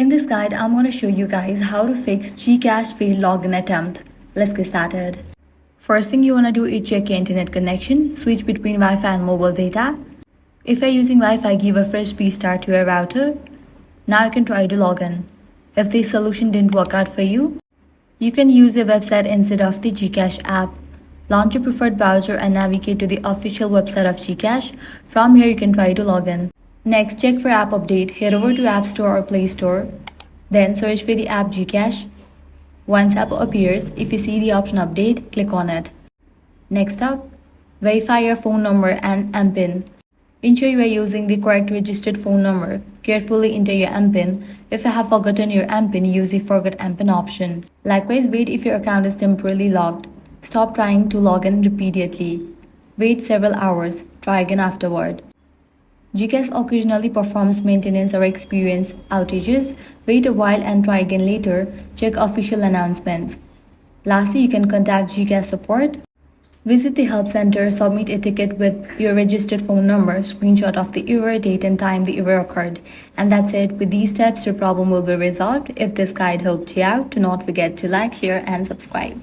In this guide, I'm going to show you guys how to fix GCash failed login attempt. Let's get started. First thing you want to do is check your internet connection, switch between Wi-Fi and mobile data. If you're using Wi-Fi, give a fresh restart to your router. Now you can try to log in. If this solution didn't work out for you, you can use a website instead of the GCash app. Launch your preferred browser and navigate to the official website of GCash. From here, you can try to log in. Next, check for app update. Head over to App Store or Play Store. Then search for the app GCash. Once app appears, if you see the option update, click on it. Next up, verify your phone number and MPIN. Ensure you are using the correct registered phone number. Carefully enter your MPIN. If you have forgotten your MPIN, use the Forget MPIN option. Likewise, wait if your account is temporarily locked. Stop trying to log in repeatedly. Wait several hours. Try again afterward. GCash occasionally performs maintenance or experience outages. Wait a while and try again later. Check official announcements. Lastly, you can contact GCash support. Visit the help center, submit a ticket with your registered phone number, screenshot of the error, date and time the error occurred. And that's it. With these steps, your problem will be resolved. If this guide helped you out, do not forget to like, share and subscribe.